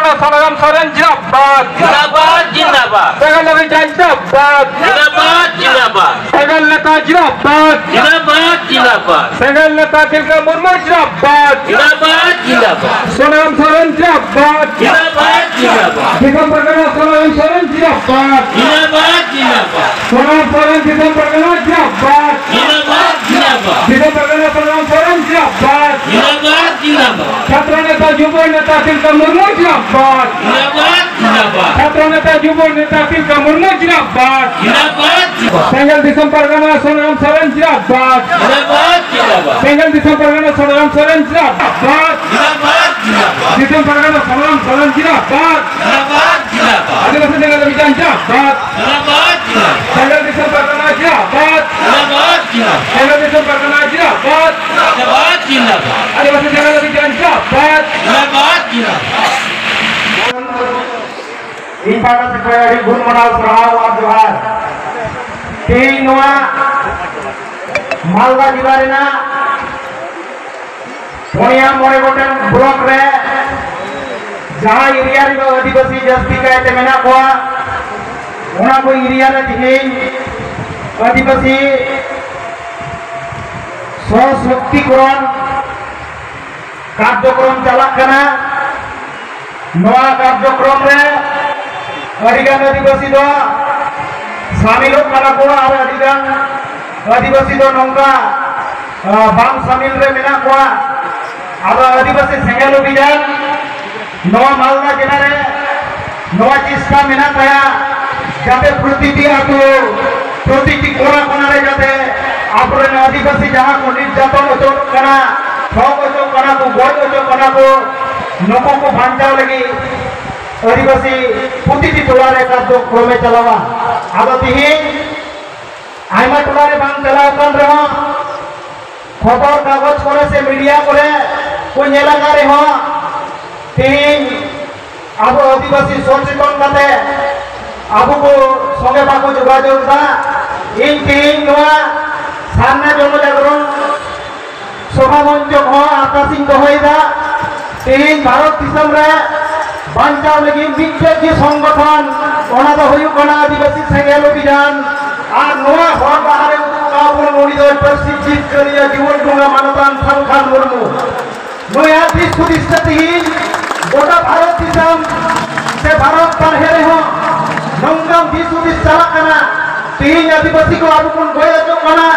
Pargana Sonagam Soren Jindabad. जिंदाबाद जिंदाबाद Segal Nabi Jindabad. जिंदाबाद जिंदाबाद Segal Neta Jindabad. जिंदाबाद जिंदाबाद Segal Neta Tilka Murmu Jindabad. जिंदाबाद जिंदाबाद Sonagam Soren Jindabad. जिंदाबाद जिंदाबाद Tikam Pargana Sonagam Soren Jindabad. जिंदाबाद जिंदाबाद Sonagam Soren Tikam Pargana Jindabad. जिंदाबाद जिंदाबाद Tikam Pargana Sonagam Soren Jindabad. जिंदाबाद जिंदाबाद Chhatra Neta Yuva Neta Tilka Murmu Jindabad. जिंदाबाद जिंदाबाद Chhatra Neta Yuva Neta Tilka Murmu Jindabad. जिंदाबाद Segal Disam Pargana Sonagam Soren Jindabad. जिंदाबाद जिंदाबाद Segal Disam Pargana Sonagam Soren Jindabad. जिंदाबाद जिंदाबाद Disam Pargana Sonagam Soren Jindabad. जिंदाबाद जिंदाबाद Adivasi Segal Abhijan Jindabad. जिंदाबाद जिंदाबाद Segal Disam Pargana Jindabad. जिंदाबाद जिंदाबाद Segal Disam Pargana Jindabad. जिंदाबाद जिंदाबाद Adivasi Segal Abhijan Jindabad. जिंदाबाद जिंदाबाद इन पाटा से कोई गुण मनाओ प्रभाव और जोहार तीन नवा मालदा जिला रेना पुनिया मोरे गोटेन ब्लॉक रे जहां एरिया रे आदिवासी जास्ती कहते मेना को ओना को एरिया रे दिहिन आदिवासी सशक्तिकरण कार्यक्रम चला कना नवा कार्यक्रम रे अडिगान आदिवासी दो शामिल कना को और अडिगान आदिवासी दो नंगा बांग शामिल रे मेना को और आदिवासी सेंगल अभियान नवा मालदा जिला रे नवा चेष्टा मेना ताया जाते प्रतिटी आतो प्रतिटी कोना कोना रे जाते आपरे आदिवासी जहां को निर्यातन होतो कना ठग होतो कना को गज होतो कना को नको को बांचाव लगी आदिवासी प्रतिटी टोला रे कार्यक्रम चलावा आदो तिहिन आयमा टोला रे बांग चलाव कन रहो खबर कागज करे से मीडिया करे को नेलागा रे हो तिहिन अब आदिवासी सचेतन काते अब को संगे बाको जोगाजोग दा इन तिहिन नोआ सामने जनजागरण सभा मंच को आकाशिंग दोहैदा तिहिन भारत दिसम रे बांचाव लगी मिट्टे संगठन ओना दो हुयु कना आदिवासी सेंगेल अभियान और नोआ हर बाहरे काबुल मोडिदो प्रसिद्ध करिया जीवन डोंगा मानतान संखान मुर्मु नोया दिस सुदिस्ततिहिन गोटा भारत दिसम से भारत बाहरे हो नंगम दिस सुदिस चला कना तिहिन आदिवासी को आबु कोन गोया जो कना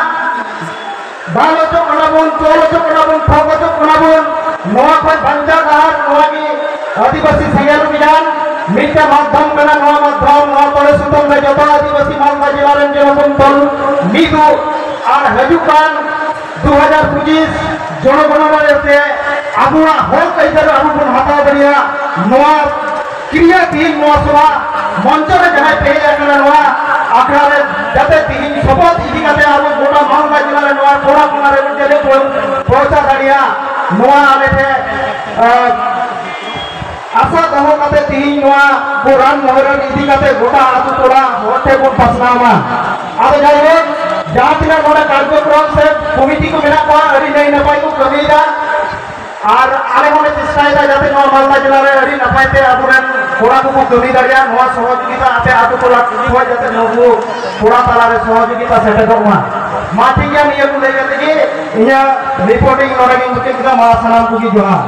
बालो जो कना बोन चोलो जो कना बोन ठगो जो कना बोन नोआ को बंजा गार नोआ की आदिवासी सेंगेल अभियान मिट्टा माध्यम कना नोआ माध्यम नोआ तोले सुतम रे जतो आदिवासी मालदा जिला रे जनपन तल मिदु और हजुकान 2025 जनगणना रे आबुआ हल कइदर आबु कोन हाता बरिया नोआ क्रिया तीन नोआ सभा मंच रे जहां पे एकना नोआ आखरा रे जते तीन शपथ इदी काते आबु गोटा मालदा जिला रे नोआ थोड़ा कोना रे जले पहुंचा दाड़िया नोआ आले थे आशा दहो काते तीन नोआ पुरान मोहरन इदी काते गोटा आतु टोला होटे को पसनामा अब जाइए जहां तिना गोटा कार्यक्रम से कमिटी को मेना को अरि नहीं नपाई को कमीदा और आले होने चेष्टा जाते नोआ मालदा जिला रे अरि नपाइते आबुरन थोड़ा को कमी दाड़िया नोआ सहयोगिता आते आतु टोला कुली हो जाते नोबु थोड़ा ताला रे सहयोगिता सेटे को मा ठीक है निया को ले जाते कि इया रिपोर्टिंग नोरे की मुके मा सलाम को की जोहार।